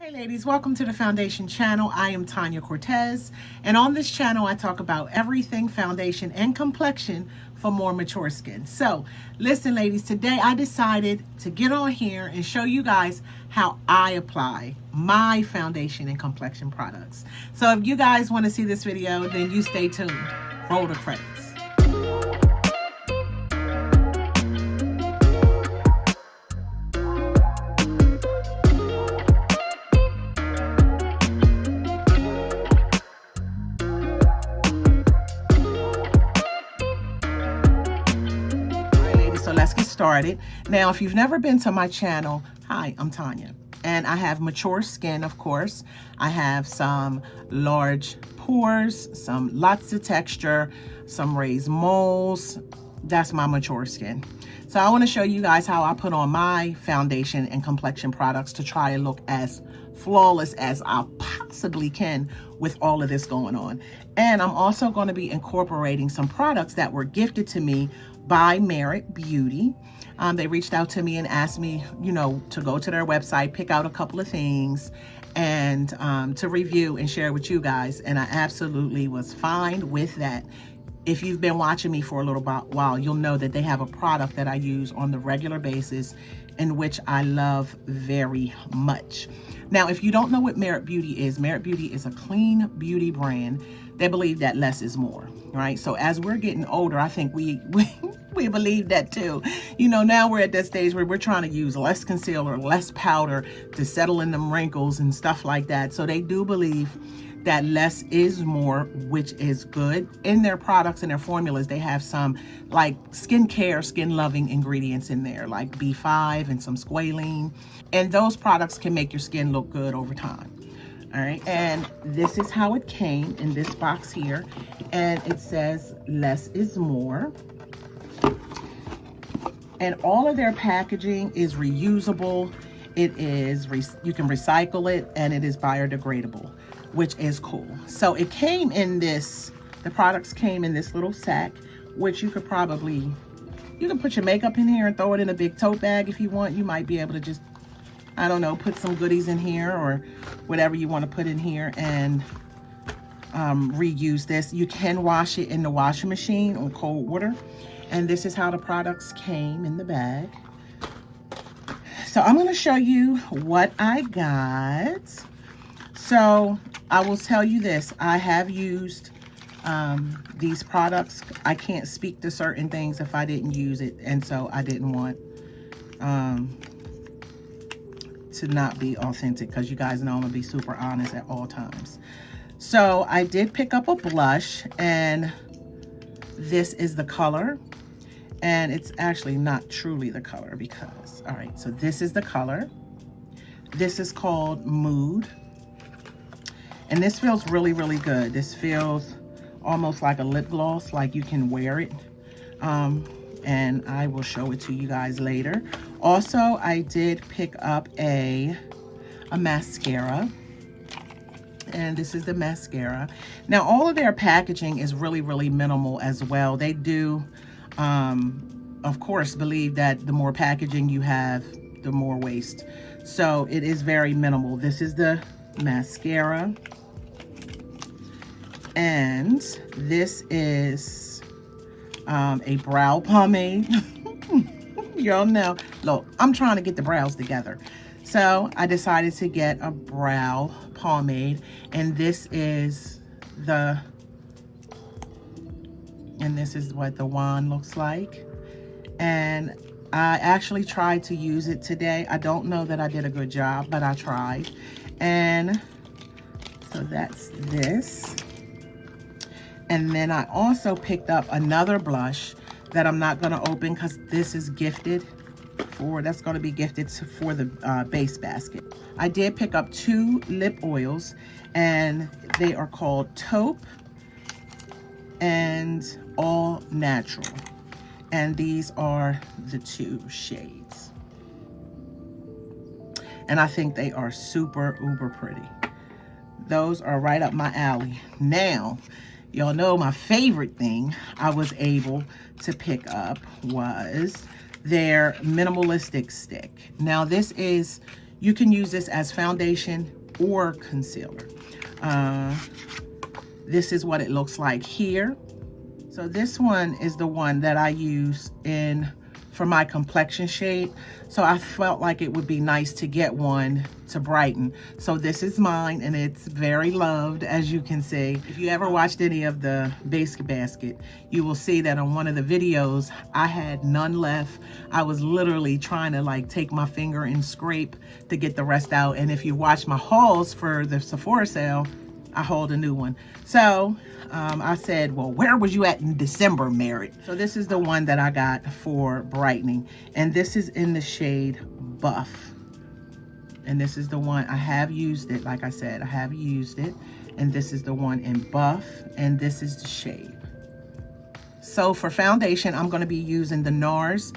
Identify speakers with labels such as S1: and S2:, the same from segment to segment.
S1: Hi ladies, welcome to the Foundation channel. I am Tanya Cortez, and on this channel I talk about everything foundation and complexion for more mature skin. So listen ladies, today I decided to get on here and show you guys how I apply my foundation and complexion products. So if you guys want to see this video, then you stay tuned. Roll the credits. So let's get started. Now, if you've never been to my channel, hi, I'm Tanya, and I have mature skin, of course. I have some large pores, some lots of texture, some raised moles. That's my mature skin. So I want to show you guys how I put on my foundation and complexion products to try and look as flawless as I possibly can with all of this going on. And I'm also going to be incorporating some products that were gifted to me by Merit Beauty. They reached out to me and asked me, to go to their website, pick out a couple of things, and to review and share with you guys. And I absolutely was fine with that. If you've been watching me for a little while, you'll know that they have a product that I use on the regular basis, in which I love very much. Now, if you don't know what Merit Beauty is a clean beauty brand. They believe that less is more, right? So as we're getting older, I think we believe that too. Now we're at that stage where we're trying to use less concealer, less powder to settle in them wrinkles and stuff like that. So they do believe that less is more, which is good. In their products and their formulas, they have some like skincare, skin loving ingredients in there, like B5 and some squalene. And those products can make your skin look good over time. All right, and this is how it came in this box here, and it says less is more. And all of their packaging is reusable. It is, you can recycle it, and it is biodegradable, which is cool. So it came in this, the products came in this little sack, which you could probably, you can put your makeup in here and throw it in a big tote bag if you want. You might be able to just, I don't know, put some goodies in here or whatever you want to put in here and reuse this. You can wash it in the washing machine on cold water. And this is how the products came in the bag. So I'm going to show you what I got. So I will tell you this. I have used these products. I can't speak to certain things if I didn't use it. And so I didn't want to not be authentic, because you guys know I'm gonna be super honest at all times. So I did pick up a blush, and this is the color, and it's actually not truly the color because, all right, so this is the color. This is called Mood, and this feels really, really good. This feels almost like a lip gloss, like you can wear it. And I will show it to you guys later. Also, I did pick up a mascara, and this is the mascara. Now, all of their packaging is really, really minimal as well. They do, of course, believe that the more packaging you have, the more waste. So it is very minimal. This is the mascara, and this is a brow pomade. Y'all know, look, I'm trying to get the brows together. So I decided to get a brow pomade, and this is what the wand looks like. And I actually tried to use it today. I don't know that I did a good job, but I tried. And so that's this. And then I also picked up another blush that I'm not going to open because this is gifted for, that's going to be gifted for the base basket. I did pick up 2 lip oils, and they are called Taupe and All Natural. And these are the 2 shades. And I think they are super uber pretty. Those are right up my alley. Now, y'all know my favorite thing I was able to pick up was their minimalistic stick. Now this is, you can use this as foundation or concealer. This is what it looks like here. So this one is the one that I use for my complexion shade. So I felt like it would be nice to get one to brighten. So this is mine, and it's very loved, as you can see. If you ever watched any of the Basic Basket, you will see that on one of the videos, I had none left. I was literally trying to like take my finger and scrape to get the rest out. And if you watch my hauls for the Sephora sale, I hauled a new one. So I said, well, where was you at in December, Merritt? So this is the one that I got for brightening. And this is in the shade Buff. And this is the one, I have used it. Like I said, I have used it. And this is the one in Buff. And this is the shade. So for foundation, I'm going to be using the NARS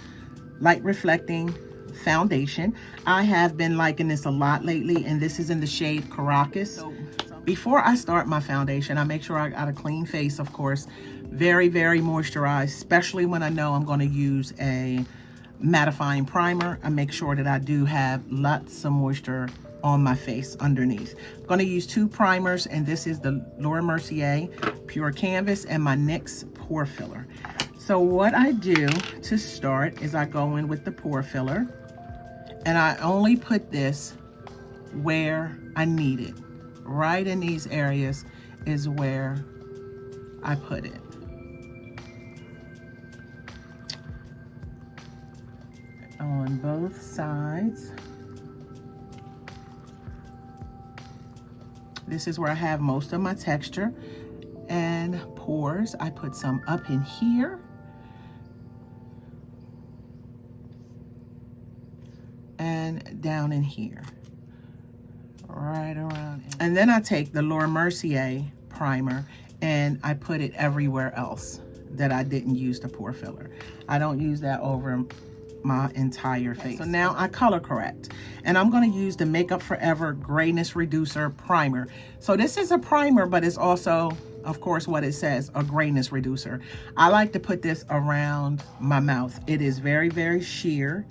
S1: Light Reflecting Foundation. I have been liking this a lot lately. And this is in the shade Caracas. So before I start my foundation, I make sure I got a clean face, of course. Very, very moisturized, especially when I know I'm going to use a mattifying primer. I make sure that I do have lots of moisture on my face underneath. I'm going to use 2 primers, and this is the Laura Mercier Pure Canvas and my NYX Pore Filler. So what I do to start is I go in with the Pore Filler, and I only put this where I need it. Right in these areas is where I put it. On both sides. This is where I have most of my texture and pores. I put some up in here. And down in here. Right around. And then I take the Laura Mercier primer and I put it everywhere else that I didn't use the pore filler. I don't use that over my entire face. So now I color correct, and I'm going to use the Makeup Forever Grayness Reducer Primer. So this is a primer, but it's also, of course, what it says, a grayness reducer. I like to put this around my mouth. It is very, very sheer.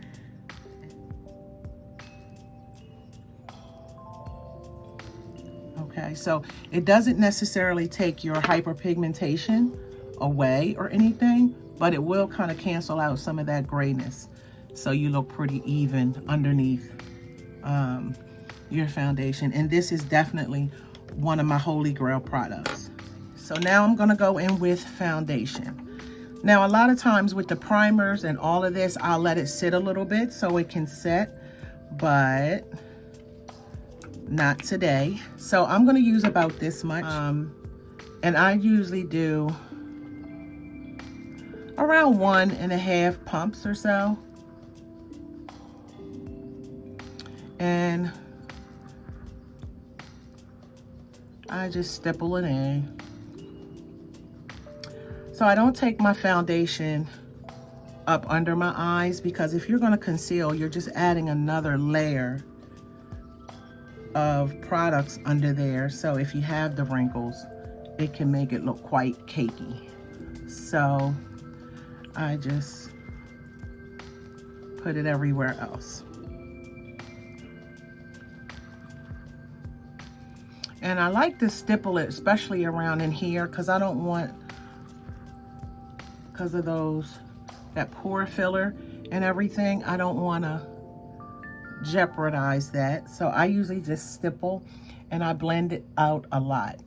S1: Okay, so it doesn't necessarily take your hyperpigmentation away or anything, but it will kind of cancel out some of that grayness, so you look pretty even underneath your foundation. And this is definitely one of my holy grail products. So now I'm gonna go in with foundation. Now a lot of times with the primers and all of this, I'll let it sit a little bit so it can set, but not today. So I'm going to use about this much, and I usually do around 1.5 pumps or so, and I just stipple it in. So I don't take my foundation up under my eyes, because if you're going to conceal, you're just adding another layer of products under there. So if you have the wrinkles, it can make it look quite cakey. So I just put it everywhere else. And I like to stipple it, especially around in here, because I don't want, because of that pore filler and everything, I don't want to jeopardize that. So I usually just stipple and I blend it out a lot.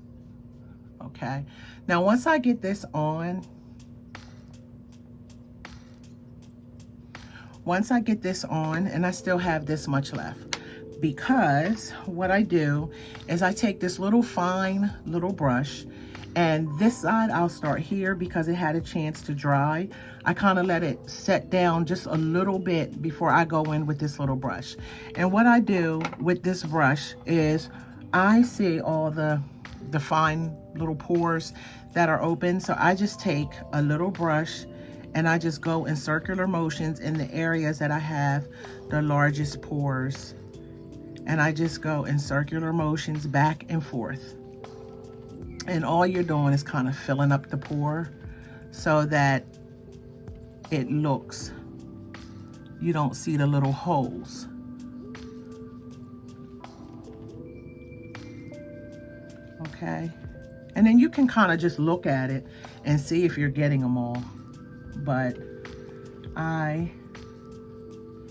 S1: Okay, now once I get this on, and I still have this much left, because what I do is I take this little fine little brush, and this side I'll start here because it had a chance to dry. I kind of let it set down just a little bit before I go in with this little brush. And what I do with this brush is I see all the fine little pores that are open. So I just take a little brush and I just go in circular motions in the areas that I have the largest pores. And I just go in circular motions back and forth. And all you're doing is kind of filling up the pore so that it looks, you don't see the little holes. okay? And then you can kind of just look at it and see if you're getting them all. But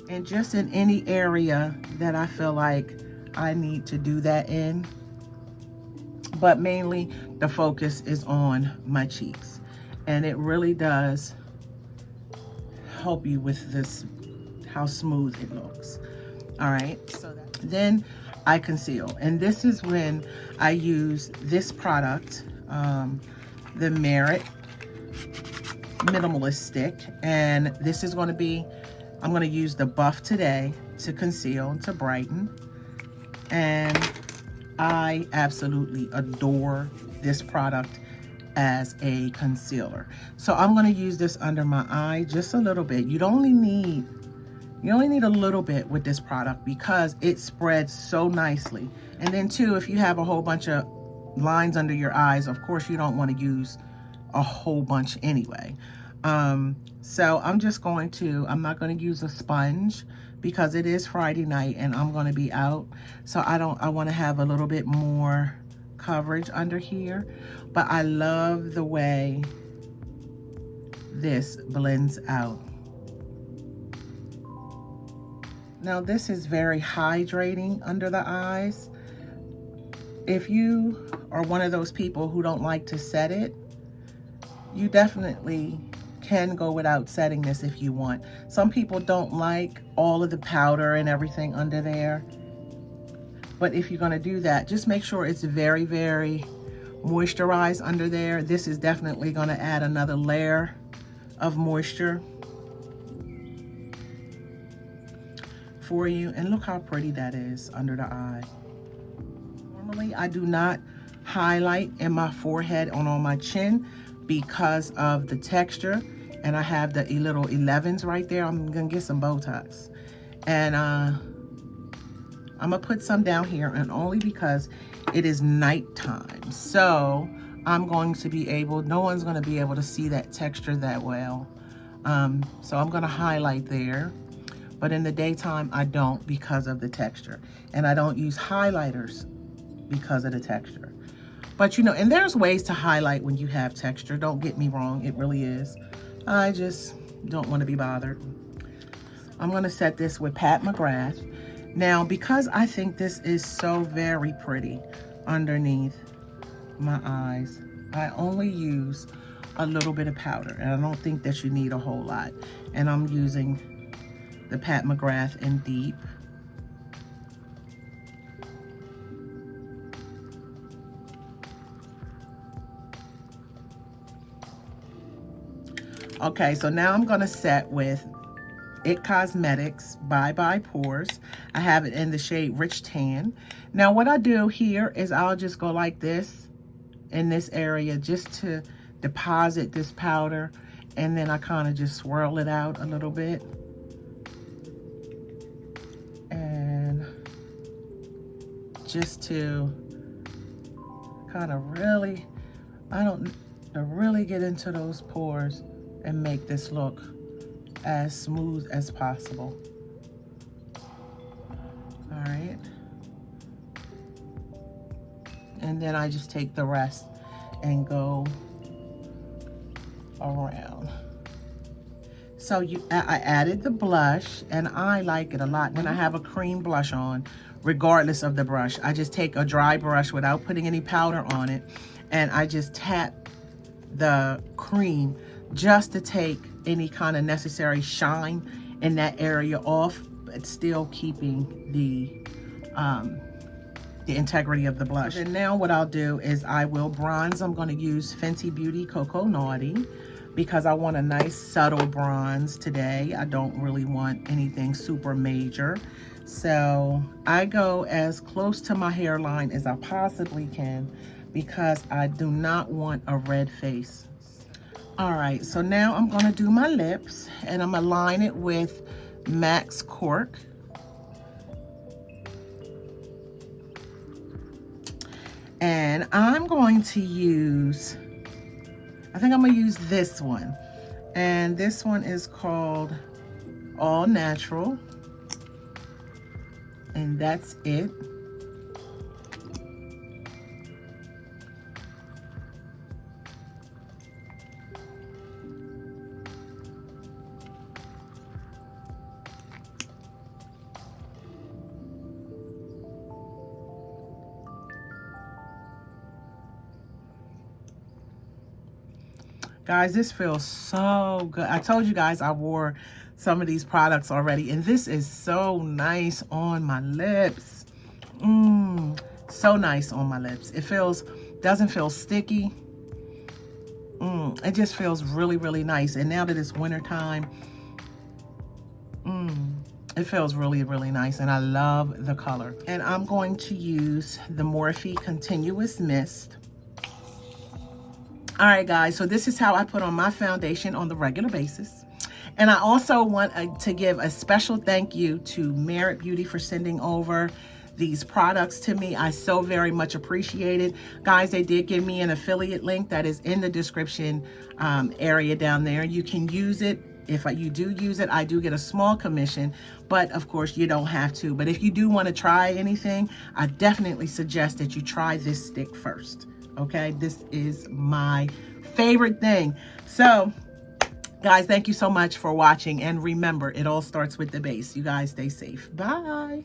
S1: and just in any area that I feel like I need to do that in. But mainly the focus is on my cheeks. And it really does help you with this, how smooth it looks. All right, so then I conceal. And this is when I use this product, the Merit Minimalist Stick. And this is gonna be, I'm gonna use the Buff today to conceal, to brighten. And I absolutely adore this product as a concealer. So I'm gonna use this under my eye just a little bit. You only need a little bit with this product because it spreads so nicely. And then too, if you have a whole bunch of lines under your eyes, of course you don't want to use a whole bunch anyway. So I'm not going to use a sponge because it is Friday night and I'm going to be out. So I want to have a little bit more coverage under here, but I love the way this blends out. Now this is very hydrating under the eyes. If you are one of those people who don't like to set it, you definitely can go without setting this if you want. Some people don't like all of the powder and everything under there. But if you're gonna do that, just make sure it's very, very moisturized under there. This is definitely gonna add another layer of moisture for you. And look how pretty that is under the eye. Normally, I do not highlight in my forehead and on my chin because of the texture. And I have the little 11s right there. I'm gonna get some Botox. And I'm gonna put some down here, and only because it is nighttime. So I'm going to be able, no one's gonna be able to see that texture that well. So I'm gonna highlight there. But in the daytime, I don't because of the texture. And I don't use highlighters because of the texture. But you know, and there's ways to highlight when you have texture. Don't get me wrong, it really is. I just don't want to be bothered. I'm going to set this with Pat McGrath. Now, because I think this is so very pretty underneath my eyes, I only use a little bit of powder. And I don't think that you need a whole lot. And I'm using the Pat McGrath in Deep. Okay, so now I'm gonna set with It Cosmetics Bye Bye Pores. I have it in the shade Rich Tan. Now what I do here is I'll just go like this in this area just to deposit this powder, and then I kind of just swirl it out a little bit. And just to kind of really, really get into those pores and make this look as smooth as possible. All right. And then I just take the rest and go around. So I added the blush, and I like it a lot. When I have a cream blush on, regardless of the brush, I just take a dry brush without putting any powder on it, and I just tap the cream just to take any kind of necessary shine in that area off, but still keeping the integrity of the blush. And now what I'll do is I will bronze. I'm going to use Fenty Beauty Cocoa Naughty because I want a nice subtle bronze today. I don't really want anything super major. So I go as close to my hairline as I possibly can because I do not want a red face. All right, so now I'm gonna do my lips, and I'm gonna line it with Max Cork. And I'm going to use, I think I'm gonna use this one. And this one is called All Natural. And that's it. Guys, this feels so good. I told you guys I wore some of these products already, and this is so nice on my lips. So nice on my lips. It doesn't feel sticky. It just feels really, really nice. And now that it's wintertime, it feels really, really nice, and I love the color. And I'm going to use the Morphe Continuous Mist. All right, guys, so this is how I put on my foundation on the regular basis. And I also want to give a special thank you to Merit Beauty for sending over these products to me. I so very much appreciate it. Guys, they did give me an affiliate link that is in the description area down there. You can use it. If you do use it, I do get a small commission, but of course you don't have to. But if you do want to try anything, I definitely suggest that you try this stick first. Okay, this is my favorite thing. So guys, thank you so much for watching, and remember, it all starts with the base. You guys stay safe. Bye.